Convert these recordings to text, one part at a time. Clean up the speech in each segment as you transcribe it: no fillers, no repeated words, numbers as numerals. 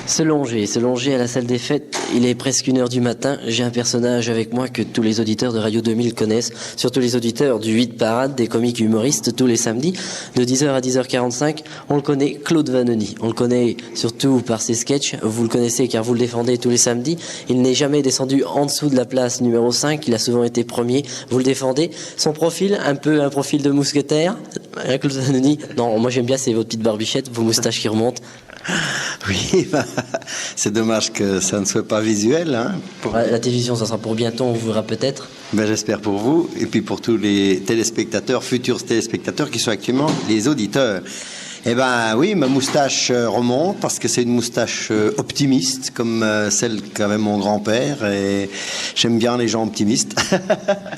Se longer à la salle des fêtes, il est presque 1h du matin. J'ai un personnage avec moi que tous les auditeurs de Radio 2000 connaissent, surtout les auditeurs du 8 Parade, des comiques humoristes tous les samedis, de 10h à 10h45. On le connaît, Claude Vanoni. On le connaît surtout par ses sketchs. Vous le connaissez car vous le défendez tous les samedis. Il n'est jamais descendu en dessous de la place numéro 5. Il a souvent été premier. Vous le défendez. Son profil, un peu un profil de mousquetaire. Claude Vanoni. Non, moi j'aime bien, c'est votre petite barbichette, vos moustaches qui remontent. Oui, c'est dommage que ça ne soit pas visuel. Hein, La télévision, ça sera pour bientôt, on vous verra peut-être. J'espère pour vous et puis pour tous les téléspectateurs, futurs téléspectateurs qui sont actuellement les auditeurs. Oui, ma moustache remonte parce que c'est une moustache optimiste comme celle qu'avait mon grand-père et j'aime bien les gens optimistes.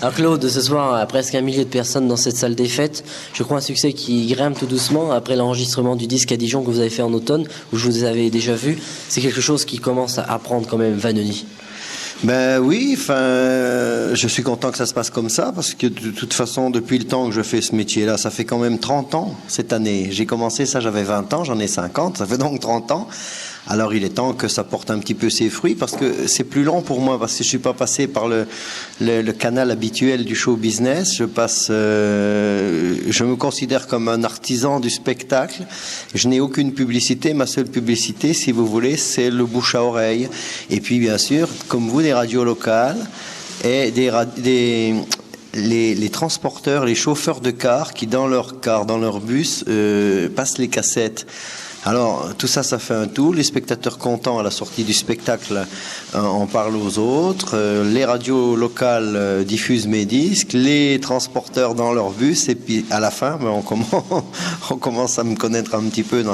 Alors Claude, ce soir, presque 1 millier de personnes dans cette salle des fêtes. Je crois un succès qui grimpe tout doucement après l'enregistrement du disque à Dijon que vous avez fait en automne, où je vous avais déjà vu. C'est quelque chose qui commence à prendre quand même Vanoni. Oui, je suis content que ça se passe comme ça parce que de toute façon, depuis le temps que je fais ce métier-là, ça fait quand même 30 ans cette année. J'ai commencé ça, j'avais 20 ans, j'en ai 50, ça fait donc 30 ans. Alors il est temps que ça porte un petit peu ses fruits parce que c'est plus long pour moi parce que je suis pas passé par le canal habituel du show business. Je me considère comme un artisan du spectacle. Je n'ai aucune publicité. Ma seule publicité, si vous voulez, c'est le bouche à oreille. Et puis bien sûr, comme vous, des radios locales et les transporteurs, les chauffeurs de cars qui dans leur car, dans leur bus, passent les cassettes. Alors, tout ça, ça fait un tout. Les spectateurs contents à la sortie du spectacle en parlent aux autres. Les radios locales diffusent mes disques. Les transporteurs dans leur bus. Et puis, à la fin, on commence à me connaître un petit peu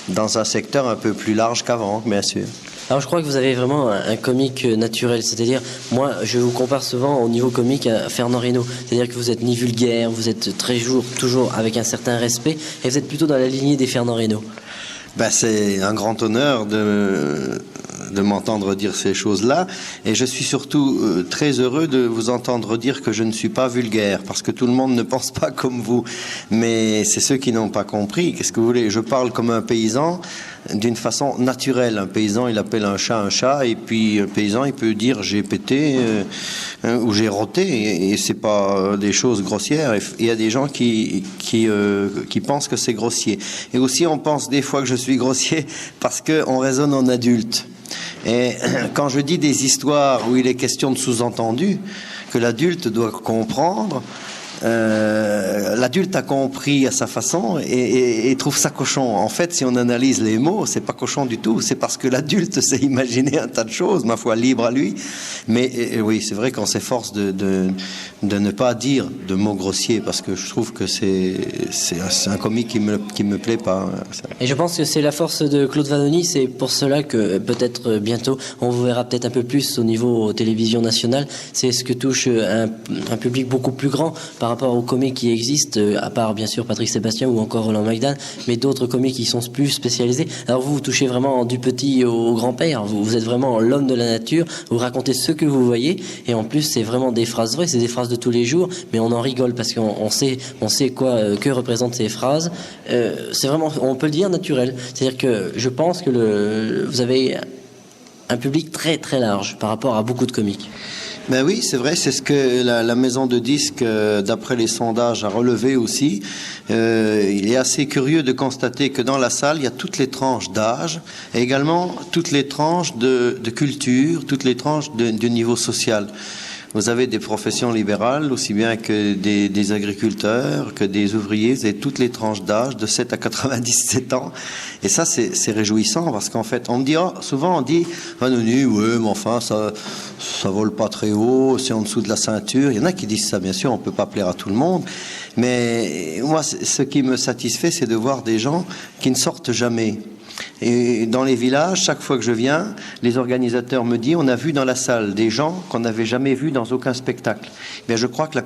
dans un secteur un peu plus large qu'avant, bien sûr. Alors je crois que vous avez vraiment un comique naturel, c'est-à-dire, moi je vous compare souvent au niveau comique à Fernand Reynaud, c'est-à-dire que vous êtes ni vulgaire, vous êtes toujours avec un certain respect, et vous êtes plutôt dans la lignée des Fernand Reynaud. C'est un grand honneur de m'entendre dire ces choses-là et je suis surtout très heureux de vous entendre dire que je ne suis pas vulgaire parce que tout le monde ne pense pas comme vous, mais c'est ceux qui n'ont pas compris. Qu'est-ce que vous voulez? Je parle comme un paysan d'une façon naturelle. Un paysan, il appelle un chat et puis un paysan, il peut dire j'ai pété ou j'ai roté et c'est pas des choses grossières. Il y a des gens qui pensent que c'est grossier. Et aussi, on pense des fois que je suis grossier parce qu'on raisonne en adulte. Et quand je dis des histoires où il est question de sous-entendu, que l'adulte doit comprendre, l'adulte a compris à sa façon et trouve ça cochon. En fait, si on analyse les mots, c'est pas cochon du tout. C'est parce que l'adulte s'est imaginé un tas de choses, ma foi, libre à lui. Mais oui, c'est vrai qu'on s'efforce de ne pas dire de mots grossiers parce que je trouve que c'est un comique qui me plaît pas. Et je pense que c'est la force de Claude Vanoni. C'est pour cela que peut-être bientôt on vous verra peut-être un peu plus au niveau télévision nationale. C'est ce que touche un public beaucoup plus grand par rapport aux comiques qui existent, à part bien sûr Patrick Sébastien ou encore Roland Magdan, mais d'autres comiques qui sont plus spécialisés. Alors vous touchez vraiment du petit au grand-père, vous êtes vraiment l'homme de la nature, vous racontez ce que vous voyez, et en plus c'est vraiment des phrases vraies, c'est des phrases de tous les jours, mais on en rigole parce qu'on sait que représentent ces phrases. C'est vraiment, on peut le dire, naturel. C'est-à-dire que je pense que vous avez un public très très large par rapport à beaucoup de comiques. Oui, c'est vrai, c'est ce que la maison de disques, d'après les sondages, a relevé aussi. Il est assez curieux de constater que dans la salle, il y a toutes les tranches d'âge, et également toutes les tranches de culture, toutes les tranches de niveau social. Vous avez des professions libérales, aussi bien que des agriculteurs, que des ouvriers, vous avez toutes les tranches d'âge, de 7 à 97 ans. Et ça, c'est réjouissant, parce qu'en fait, souvent on dit, Vanoni, ouais, mais enfin, ça vole pas très haut, c'est en dessous de la ceinture. Il y en a qui disent ça, bien sûr, on peut pas plaire à tout le monde. Mais moi, ce qui me satisfait, c'est de voir des gens qui ne sortent jamais. Et dans les villages, chaque fois que je viens, les organisateurs me disent on a vu dans la salle des gens qu'on n'avait jamais vus dans aucun spectacle. Bien, je crois que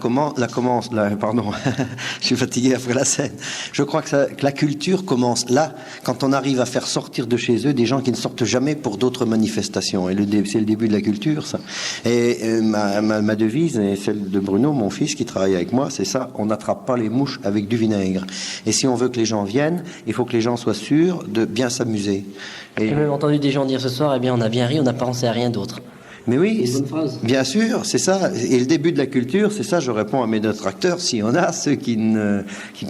je suis fatigué après la scène. Je crois que la culture commence là, quand on arrive à faire sortir de chez eux des gens qui ne sortent jamais pour d'autres manifestations. Et c'est le début de la culture, ça. Et ma devise, et celle de Bruno, mon fils, qui travaille avec moi, c'est ça, on n'attrape pas les mouches avec du vinaigre. Et si on veut que les gens viennent, il faut que les gens soient sûrs de bien s'amuser diffusé. J'ai même entendu des gens dire ce soir, eh bien on a bien ri, on n'a pas pensé à rien d'autre. Mais oui, C'est une bonne phrase. bien sûr, c'est ça. Et le début de la culture, c'est ça, je réponds à mes détracteurs, s'il y en a, ceux qui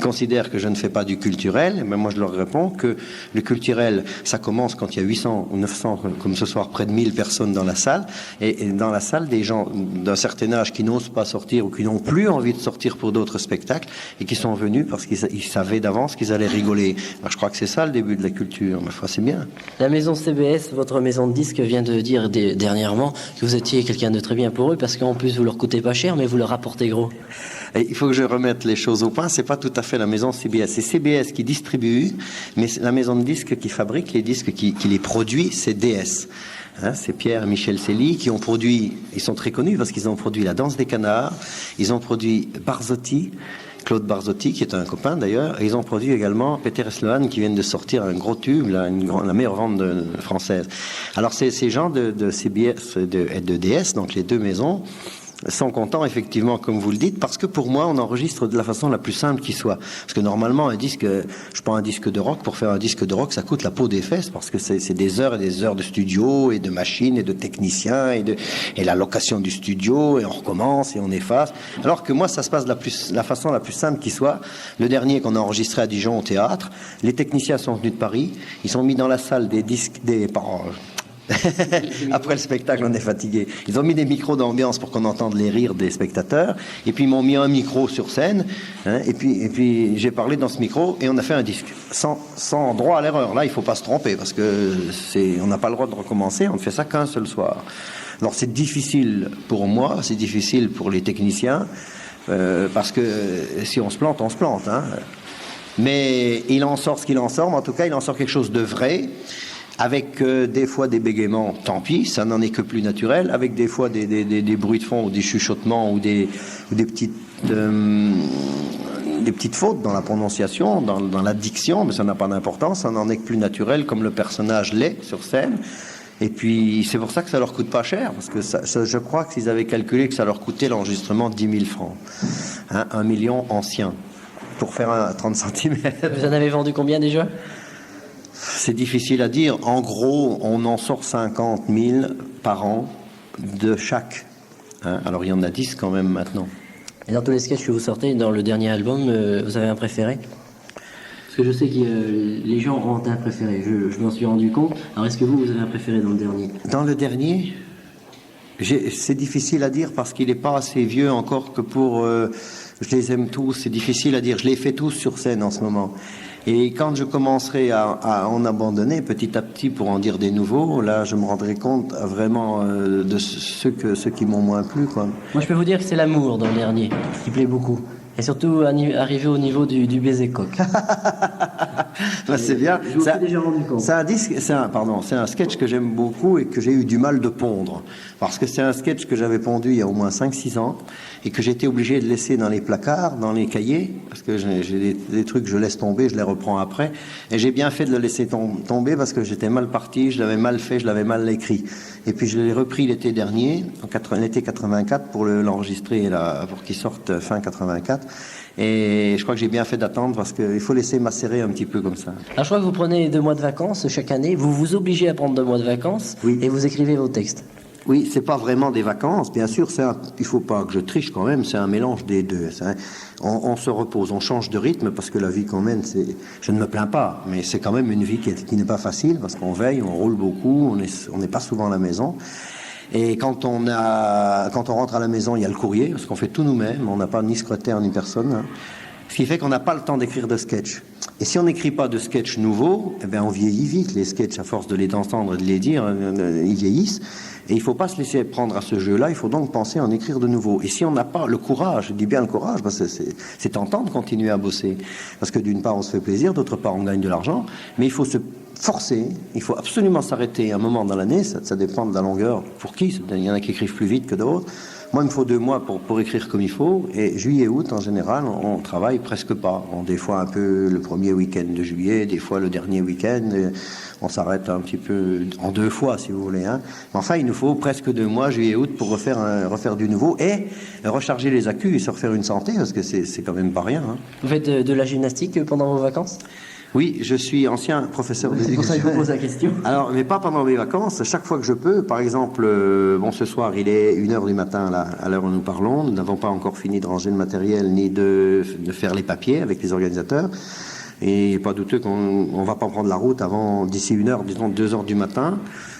considèrent que je ne fais pas du culturel, mais moi je leur réponds que le culturel, ça commence quand il y a 800 ou 900, comme ce soir, près de 1000 personnes dans la salle, et dans la salle, des gens d'un certain âge qui n'osent pas sortir ou qui n'ont plus envie de sortir pour d'autres spectacles, et qui sont venus parce qu'ils savaient d'avance qu'ils allaient rigoler. Alors, je crois que c'est ça le début de la culture, mais c'est bien. La maison CBS, votre maison de disques, vient de dire dernièrement que vous étiez quelqu'un de très bien pour eux, parce qu'en plus vous leur coûtez pas cher, mais vous leur rapportez gros. Et il faut que je remette les choses au point. C'est pas tout à fait la maison CBS. C'est CBS qui distribue, mais la maison de disques qui fabrique les disques, qui les produit, c'est DS. Hein, c'est Pierre et Michel Célie qui ont produit, ils sont très connus parce qu'ils ont produit La Danse des Canards, ils ont produit Barzotti, Claude Barzotti, qui est un copain d'ailleurs, et ils ont produit également Peter et Sloan, qui viennent de sortir un gros tube, la meilleure vente française. Alors ces gens de CBS et de DS, donc les deux maisons, sont contents, effectivement, comme vous le dites, parce que pour moi, on enregistre de la façon la plus simple qui soit. Parce que normalement, je prends un disque de rock, pour faire un disque de rock, ça coûte la peau des fesses, parce que c'est des heures et des heures de studio, et de machines, et de techniciens, et la location du studio, et on recommence, et on efface. Alors que moi, ça se passe de la façon la plus simple qui soit. Le dernier qu'on a enregistré à Dijon au théâtre, les techniciens sont venus de Paris, ils sont mis dans la salle des disques, après le spectacle, on est fatigué. Ils ont mis des micros d'ambiance pour qu'on entende les rires des spectateurs. Et puis, ils m'ont mis un micro sur scène. Hein, et puis j'ai parlé dans ce micro et on a fait un disque. Sans droit à l'erreur. Là, il faut pas se tromper parce que on n'a pas le droit de recommencer. On ne fait ça qu'un seul soir. Alors, c'est difficile pour moi, c'est difficile pour les techniciens. Parce que si on se plante, on se plante. Hein. Mais il en sort ce qu'il en sort. Mais en tout cas, il en sort quelque chose de vrai. Avec des fois des bégaiements, tant pis, ça n'en est que plus naturel. Avec des fois des bruits de fond ou des chuchotements ou des petites fautes dans la prononciation, dans la diction, mais ça n'a pas d'importance. Ça n'en est que plus naturel, comme le personnage l'est sur scène. Et puis c'est pour ça que ça leur coûte pas cher, parce que je crois que s'ils avaient calculé que ça leur coûtait l'enregistrement 10 000 francs, hein, 1 million ancien, pour faire un 30 cm. Vous en avez vendu combien déjà ? C'est difficile à dire. En gros, on en sort 50 000 par an de chaque. Hein, alors, il y en a 10 quand même maintenant. Et dans tous les sketchs que vous sortez, dans le dernier album, vous avez un préféré ? Parce que je sais que les gens ont un préféré. Je m'en suis rendu compte. Alors, est-ce que vous avez un préféré dans le dernier ? Dans le dernier, c'est difficile à dire parce qu'il n'est pas assez vieux encore que pour... je les aime tous. C'est difficile à dire. Je les fais tous sur scène en ce moment. Et quand je commencerai à en abandonner petit à petit pour en dire des nouveaux, là, je me rendrai compte vraiment de ceux qui m'ont moins plu, quoi. Moi, je peux vous dire que c'est l'amour dans le dernier, qui plaît beaucoup. Et surtout, arriver au niveau du baiser coq. Ben, c'est bien. Je vous ai déjà rendu compte. C'est un sketch que j'aime beaucoup et que j'ai eu du mal de pondre. Parce que c'est un sketch que j'avais pondu il y a au moins 5-6 ans et que j'étais obligé de laisser dans les placards, dans les cahiers, parce que j'ai des trucs que je laisse tomber, je les reprends après. Et j'ai bien fait de le laisser tomber parce que j'étais mal parti, je l'avais mal fait, je l'avais mal écrit. Et puis je l'ai repris l'été dernier, l'été 84, pour l'enregistrer pour qu'il sorte fin 84. Et je crois que j'ai bien fait d'attendre parce qu'il faut laisser macérer un petit peu comme ça. Alors je crois que vous prenez 2 mois de vacances chaque année. Vous vous obligez à prendre 2 mois de vacances, oui. Et vous écrivez vos textes. Oui, c'est pas vraiment des vacances, bien sûr. Il faut pas que je triche quand même. C'est un mélange des deux. On se repose, on change de rythme parce que la vie qu'on mène, je ne me plains pas, mais c'est quand même une vie qui n'est pas facile parce qu'on veille, on roule beaucoup, on n'est pas souvent à la maison. Et quand on rentre à la maison, il y a le courrier, parce qu'on fait tout nous-mêmes, on n'a pas ni secrétaire ni personne, hein. Ce qui fait qu'on n'a pas le temps d'écrire de sketch. Et si on n'écrit pas de sketch nouveaux, eh bien on vieillit vite. Les sketchs, à force de les entendre et de les dire, ils vieillissent. Et il ne faut pas se laisser prendre à ce jeu-là, il faut donc penser à en écrire de nouveau. Et si on n'a pas le courage, je dis bien le courage, parce que c'est tentant de continuer à bosser. Parce que d'une part, on se fait plaisir, d'autre part, on gagne de l'argent. Mais il faut se forcer, il faut absolument s'arrêter un moment dans l'année, ça dépend de la longueur. Pour qui ? Il y en a qui écrivent plus vite que d'autres. Moi, il me faut 2 mois pour écrire comme il faut. Et juillet, août, en général, on travaille presque pas. Des fois un peu le premier week-end de juillet, des fois le dernier week-end. On s'arrête un petit peu en 2 fois, si vous voulez. Hein. Mais enfin, il nous faut presque 2 mois, juillet, août, pour refaire du nouveau et recharger les accus et se refaire une santé, parce que c'est quand même pas rien. Hein. Vous faites de la gymnastique pendant vos vacances ? Oui, je suis ancien professeur C'est pour ça que je d'éducation. vous pose la question. Alors, mais pas pendant mes vacances, chaque fois que je peux. Par exemple, ce soir, il est 1h du matin, là, à l'heure où nous parlons. Nous n'avons pas encore fini de ranger le matériel ni de faire les papiers avec les organisateurs. Et pas douteux qu'on va pas prendre la route avant, d'ici 1h, disons 2h du matin.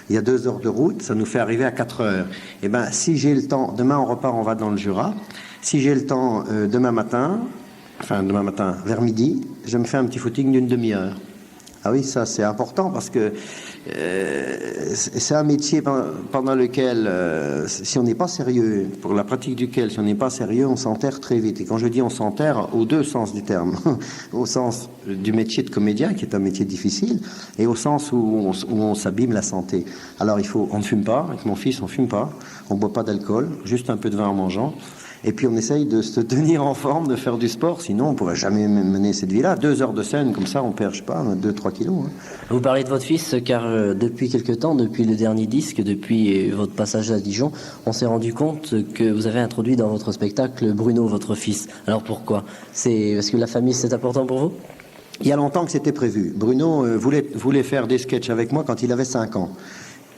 Il y a 2 heures de route, ça nous fait arriver à 4 heures. Eh ben, si j'ai le temps, demain on repart, on va dans le Jura. Si j'ai le temps demain matin, vers midi, je me fais un petit footing d'une demi-heure. Ah oui, ça c'est important parce que c'est un métier pendant lequel, si on n'est pas sérieux, pour la pratique duquel, si on n'est pas sérieux, on s'enterre très vite. Et quand je dis on s'enterre, aux deux sens du terme, au sens du métier de comédien, qui est un métier difficile, et au sens où on s'abîme la santé. Alors on ne fume pas, avec mon fils on fume pas, on boit pas d'alcool, juste un peu de vin en mangeant. Et puis on essaye de se tenir en forme, de faire du sport, sinon on ne pourrait jamais mener cette vie-là. 2 heures de scène, comme ça, on perd, je sais pas, 2-3 kilos. Hein. Vous parlez de votre fils, car depuis quelque temps, depuis le dernier disque, depuis votre passage à Dijon, on s'est rendu compte que vous avez introduit dans votre spectacle Bruno, votre fils. Alors pourquoi? C'est parce que la famille, c'est important pour vous? Il y a longtemps que c'était prévu. Bruno voulait faire des sketchs avec moi quand il avait 5 ans.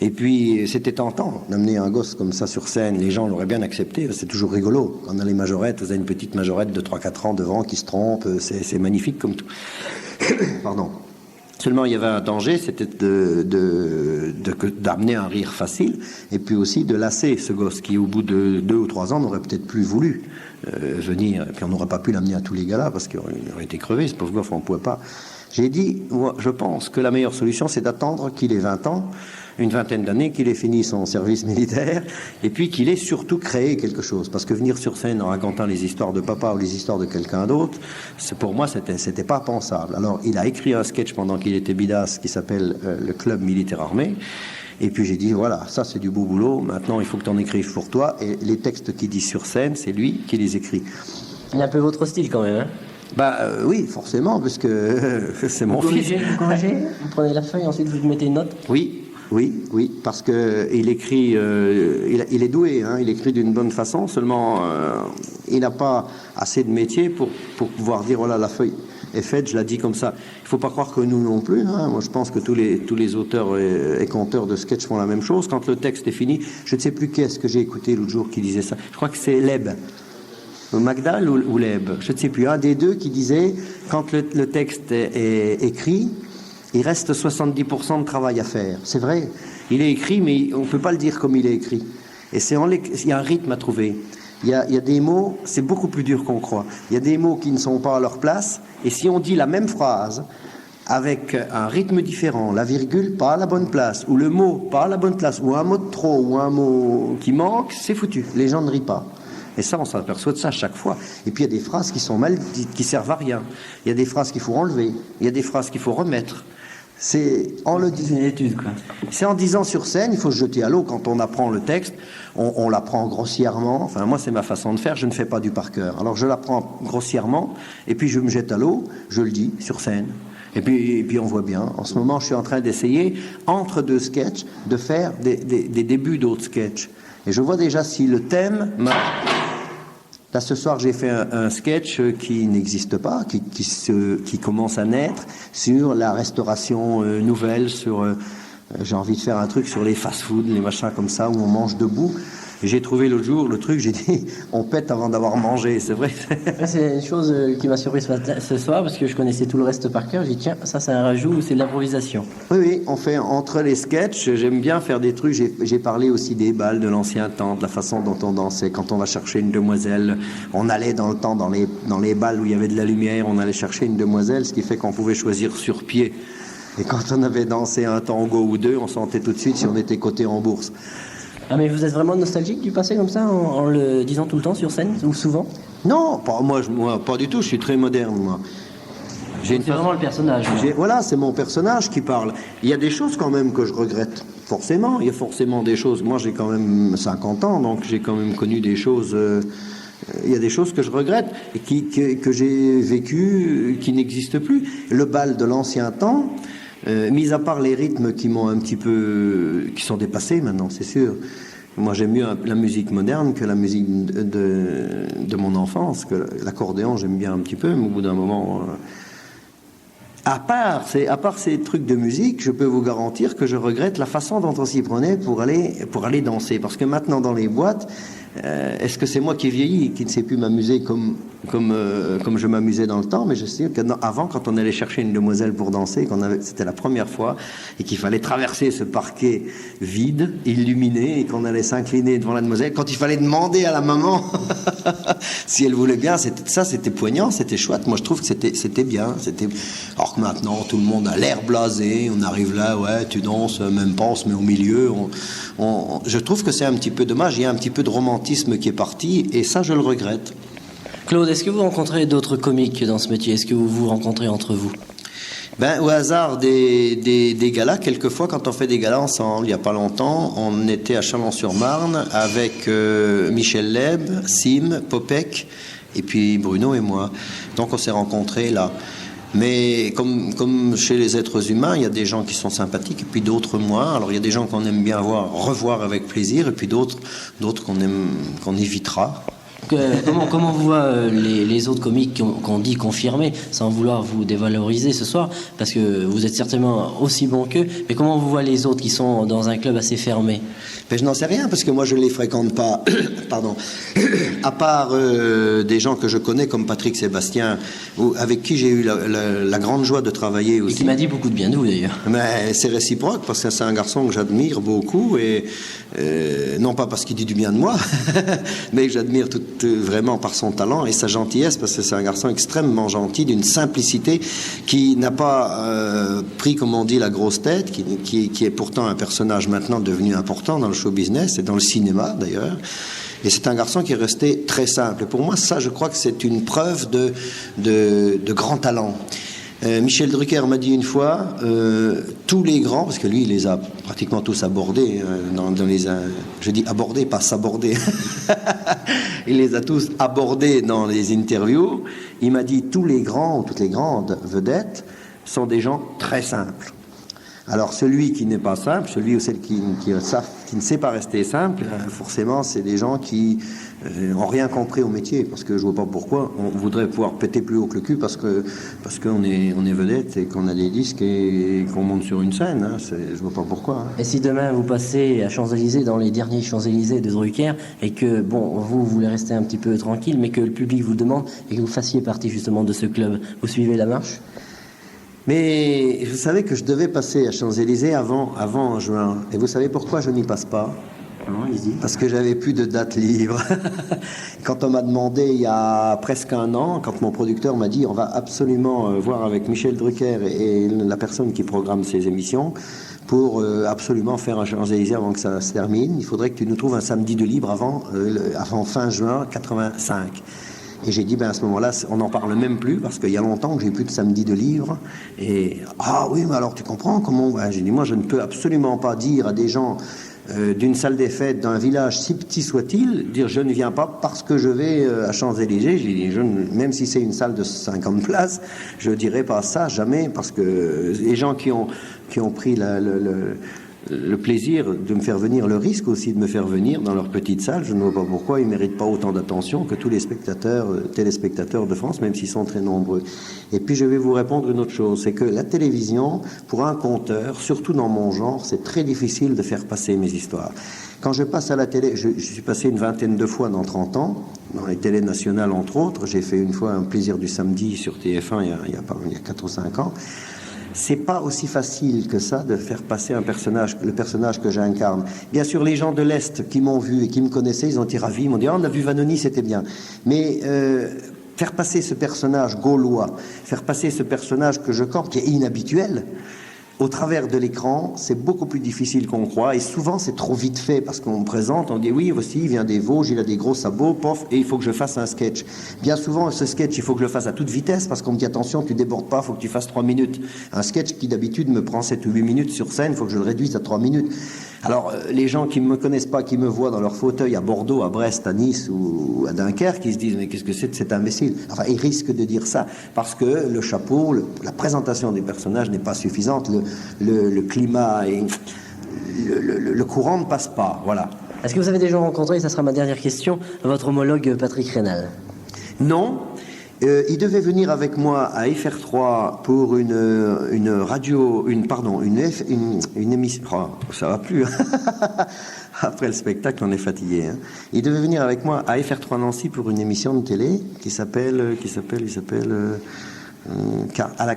Et puis, c'était tentant d'amener un gosse comme ça sur scène. Les gens l'auraient bien accepté. C'est toujours rigolo. Quand on a les majorettes, vous avez une petite majorette de 3-4 ans devant qui se trompe. C'est magnifique comme tout. Pardon. Seulement, il y avait un danger, c'était d'amener un rire facile. Et puis aussi de lasser ce gosse qui, au bout de 2 ou 3 ans, n'aurait peut-être plus voulu venir. Et puis, on n'aurait pas pu l'amener à tous les galas parce qu'il aurait été crevé. Ce pauvre gosse, on ne pouvait pas. J'ai dit, moi, je pense que la meilleure solution, c'est d'attendre qu'il ait 20 ans. Une vingtaine d'années, qu'il ait fini son service militaire, et puis qu'il ait surtout créé quelque chose. Parce que venir sur scène en racontant les histoires de papa ou les histoires de quelqu'un d'autre, pour moi, c'était pas pensable. Alors, il a écrit un sketch pendant qu'il était bidasse qui s'appelle le Club Militaire Armé. Et puis j'ai dit, voilà, ça c'est du beau boulot, maintenant il faut que tu en écrives pour toi. Et les textes qu'il dit sur scène, c'est lui qui les écrit. Il a un peu votre style quand même, hein? Oui, forcément, parce que c'est mon fils. Vous corrigez, vous prenez la feuille, ensuite vous mettez une note. Oui, parce que il écrit, il est doué, hein, il écrit d'une bonne façon. Seulement, il n'a pas assez de métier pour pouvoir dire voilà, la feuille est faite, je la dis comme ça. Il faut pas croire que nous non plus. Hein. Moi, je pense que tous les auteurs et conteurs de sketch font la même chose. Quand le texte est fini, je ne sais plus qui est-ce que j'ai écouté l'autre jour qui disait ça. Je crois que c'est Leb. Magdal ou Leb, je ne sais plus, un des deux qui disait quand le texte est écrit, il reste 70% de travail à faire. C'est vrai, il est écrit, mais on ne peut pas le dire comme il est écrit. Et il y a un rythme à trouver. Il y a des mots, c'est beaucoup plus dur qu'on croit. Il y a des mots qui ne sont pas à leur place, et si on dit la même phrase avec un rythme différent, la virgule pas à la bonne place, ou le mot pas à la bonne place, ou un mot de trop, ou un mot qui manque, c'est foutu. Les gens ne rient pas. Et ça, on s'aperçoit de ça chaque fois. Et puis, il y a des phrases qui sont mal dites, qui servent à rien. Il y a des phrases qu'il faut enlever. Il y a des phrases qu'il faut remettre. C'est en le disant. C'est une étude, quoi. C'est en disant sur scène, il faut se jeter à l'eau quand on apprend le texte. On l'apprend grossièrement. Enfin, moi, c'est ma façon de faire. Je ne fais pas du par cœur. Alors, je l'apprends grossièrement. Et puis, je me jette à l'eau. Je le dis sur scène. Et puis on voit bien. En ce moment, je suis en train d'essayer, entre 2 sketchs, de faire des débuts d'autres sketchs. Et je vois déjà si le thème marche. Là, ce soir, j'ai fait un sketch qui n'existe pas, qui commence à naître, sur la restauration nouvelle, j'ai envie de faire un truc sur les fast-food, les machins comme ça, où on mange debout. Et j'ai trouvé l'autre jour le truc, j'ai dit, on pète avant d'avoir mangé, c'est vrai. C'est une chose qui m'a surpris ce soir, parce que je connaissais tout le reste par cœur. J'ai dit, tiens, ça c'est un rajout ou c'est de l'improvisation? Oui, on fait entre les sketchs, j'aime bien faire des trucs, j'ai parlé aussi des bals de l'ancien temps, de la façon dont on dansait. Quand on va chercher une demoiselle, on allait dans le temps, dans les balles où il y avait de la lumière, on allait chercher une demoiselle, ce qui fait qu'on pouvait choisir sur pied. Et quand on avait dansé un tango ou 2, on sentait tout de suite si on était coté en bourse. Ah, mais vous êtes vraiment nostalgique du passé comme ça, en le disant tout le temps sur scène, ou souvent? Non, moi, pas du tout, je suis très moderne, moi. C'est vraiment le personnage. Voilà, c'est mon personnage qui parle. Il y a des choses quand même que je regrette, forcément. Il y a forcément des choses. Moi, j'ai quand même 50 ans, donc j'ai quand même connu des choses... il y a des choses que je regrette et que j'ai vécues, qui n'existent plus. Le bal de l'ancien temps... mis à part les rythmes qui sont dépassés maintenant, c'est sûr. Moi, j'aime mieux la musique moderne que la musique de mon enfance, que l'accordéon, j'aime bien un petit peu, mais au bout d'un moment... À part ces trucs de musique, je peux vous garantir que je regrette la façon dont on s'y prenait pour aller danser. Parce que maintenant, dans les boîtes, est-ce que c'est moi qui vieillis, qui ne sais plus m'amuser comme je m'amusais dans le temps? Mais je sais qu'avant, quand on allait chercher une demoiselle pour danser, c'était la première fois, et qu'il fallait traverser ce parquet vide, illuminé, et qu'on allait s'incliner devant la demoiselle, quand il fallait demander à la maman si elle voulait bien, c'était poignant, c'était chouette. Moi, je trouve que c'était bien. Alors que maintenant, tout le monde a l'air blasé. On arrive là, ouais, tu danses, même pas, on se met au milieu. Je trouve que c'est un petit peu dommage. Il y a un petit peu de romantisme qui est parti, et ça, je le regrette. Claude, est-ce que vous rencontrez d'autres comiques dans ce métier? Est-ce que vous vous rencontrez entre vous? Au hasard des galas, quelquefois, quand on fait des galas ensemble, il n'y a pas longtemps, on était à Chalon-sur-Marne avec Michel Leb, Sim, Popek, et puis Bruno et moi. Donc on s'est rencontrés là. Mais comme chez les êtres humains, il y a des gens qui sont sympathiques et puis d'autres moins. Alors il y a des gens qu'on aime bien revoir avec plaisir, et puis d'autres qu'on évitera. Comment vous voient les autres comiques qu'on dit confirmés, sans vouloir vous dévaloriser ce soir, parce que vous êtes certainement aussi bon qu'eux, mais comment vous voient les autres qui sont dans un club assez fermé? Je n'en sais rien, parce que moi je ne les fréquente pas, pardon, à part des gens que je connais comme Patrick Sébastien, avec qui j'ai eu la grande joie de travailler aussi. Et qui m'a dit beaucoup de bien de vous d'ailleurs. Mais c'est réciproque, parce que c'est un garçon que j'admire beaucoup, et non pas parce qu'il dit du bien de moi, mais que j'admire vraiment par son talent et sa gentillesse, parce que c'est un garçon extrêmement gentil, d'une simplicité, qui n'a pas pris, comme on dit, la grosse tête, qui est pourtant un personnage maintenant devenu important dans le show business et dans le cinéma d'ailleurs. Et c'est un garçon qui est resté très simple. Et pour moi, ça, je crois que c'est une preuve de grand talent. Michel Drucker m'a dit une fois, tous les grands, parce que lui il les a pratiquement tous abordés, je dis abordés, pas s'aborder, il les a tous abordés dans les interviews. Il m'a dit, tous les grands ou toutes les grandes vedettes sont des gens très simples. Alors celui qui n'est pas simple, celui ou celle qui ne sait pas rester simple, forcément c'est des gens qui n'ont rien compris au métier, parce que je vois pas pourquoi on voudrait pouvoir péter plus haut que le cul parce qu'on est vedette et qu'on a des disques et qu'on monte sur une scène, je vois pas pourquoi. Et si demain vous passez à Champs-Élysées, dans les derniers Champs-Élysées de Drucker, et que vous voulez rester un petit peu tranquille, mais que le public vous demande et que vous fassiez partie justement de ce club, vous suivez la marche? Mais vous savez que je devais passer à Champs-Élysées avant juin. Et vous savez pourquoi je n'y passe pas? Parce que j'avais plus de date libre. Quand on m'a demandé il y a presque un an, quand mon producteur m'a dit on va absolument voir avec Michel Drucker et la personne qui programme ces émissions pour absolument faire un Champs-Élysées avant que ça se termine, il faudrait que tu nous trouves un samedi de libre avant fin juin 85. Et j'ai dit, à ce moment-là, on n'en parle même plus, parce qu'il y a longtemps que j'ai plus de samedi de livres. Et, oui, mais alors tu comprends comment... J'ai dit, moi, je ne peux absolument pas dire à des gens d'une salle des fêtes, d'un village, si petit soit-il, dire je ne viens pas parce que je vais à Champs-Élysées. J'ai dit, même si c'est une salle de 50 places, je ne dirai pas ça, jamais, parce que les gens qui ont pris le plaisir de me faire venir, le risque aussi de me faire venir dans leur petite salle, je ne vois pas pourquoi ils ne méritent pas autant d'attention que tous les téléspectateurs de France, même s'ils sont très nombreux. Et puis je vais vous répondre une autre chose, c'est que la télévision, pour un conteur, surtout dans mon genre, c'est très difficile de faire passer mes histoires. Quand je passe à la télé, je suis passé une vingtaine de fois dans 30 ans, dans les télés nationales entre autres, j'ai fait une fois un plaisir du samedi sur TF1 il y a 4 ou 5 ans. C'est pas aussi facile que ça de faire passer le personnage que j'incarne. Bien sûr, les gens de l'Est qui m'ont vu et qui me connaissaient, ils ont été ravis, ils m'ont dit « on a vu Vanoni, c'était bien ». Mais faire passer ce personnage gaulois, faire passer ce personnage que je campe, qui est inhabituel, au travers de l'écran, c'est beaucoup plus difficile qu'on croit, et souvent c'est trop vite fait, parce qu'on me présente, on dit oui, voici, il vient des Vosges, il a des gros sabots, pof, et il faut que je fasse un sketch. Bien souvent, ce sketch, il faut que je le fasse à toute vitesse, parce qu'on me dit attention, tu débordes pas, il faut que tu fasses 3 minutes. Un sketch qui d'habitude me prend 7 ou 8 minutes sur scène, il faut que je le réduise à 3 minutes. Alors, les gens qui ne me connaissent pas, qui me voient dans leur fauteuil à Bordeaux, à Brest, à Nice ou à Dunkerque, qui se disent mais qu'est-ce que c'est de cet imbécile? Enfin, ils risquent de dire ça, parce que le chapeau, la présentation des personnages n'est pas suffisante, le climat et le courant ne passe pas, voilà. Est-ce que vous avez déjà rencontré, ça sera ma dernière question, votre homologue Patrick Rénal? Non, Il devait venir avec moi à FR3 pour une émission. Oh, ça va plus. Après le spectacle, on est fatigué. Hein. Il devait venir avec moi à FR3 Nancy pour une émission de télé qui s'appelle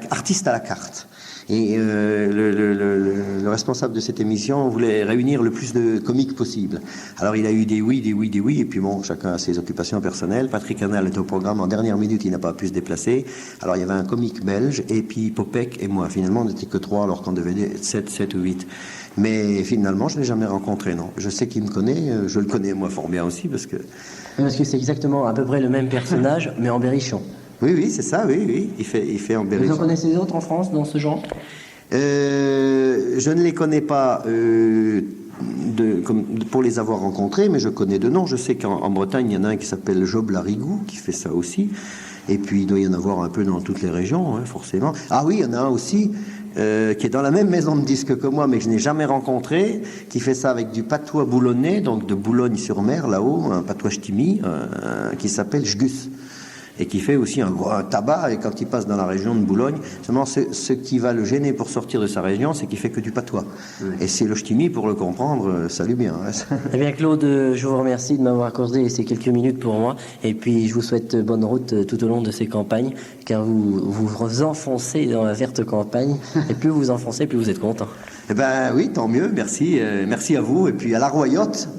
Artiste à la carte. Et le responsable de cette émission voulait réunir le plus de comiques possible. Alors il a eu des oui, et puis bon, chacun a ses occupations personnelles. Patrick Hanel était au programme en dernière minute, il n'a pas pu se déplacer. Alors il y avait un comique belge, et puis Popek et moi. Finalement, on n'était que 3 alors qu'on devait être 7 ou 8. Mais finalement, je ne l'ai jamais rencontré, non. Je sais qu'il me connaît, je le connais moi fort bien aussi, parce que c'est exactement à peu près le même personnage, mais en berrichon. Oui, c'est ça, oui. Il fait en berrichon. Vous en connaissez d'autres en France dans ce genre? Je ne les connais pas pour les avoir rencontrés, mais je connais de nom. Je sais qu'en Bretagne, il y en a un qui s'appelle Job Larigou, qui fait ça aussi. Et puis, il doit y en avoir un peu dans toutes les régions, hein, forcément. Ah oui, il y en a un aussi qui est dans la même maison de disques que moi, mais que je n'ai jamais rencontré, qui fait ça avec du patois boulonnais, donc de Boulogne-sur-Mer, là-haut, un patois ch'timi, qui s'appelle Jgus. Et qui fait aussi un tabac, et quand il passe dans la région de Boulogne, seulement ce qui va le gêner pour sortir de sa région, c'est qu'il fait que du patois. Oui. Et c'est le ch'timi, pour le comprendre, salut bien. Hein. Eh bien Claude, je vous remercie de m'avoir accordé ces quelques minutes pour moi, et puis je vous souhaite bonne route tout au long de ces campagnes, car vous enfoncez dans la verte campagne, et plus vous enfoncez, plus vous êtes content. Eh ben oui, tant mieux, merci à vous, et puis à la Royotte.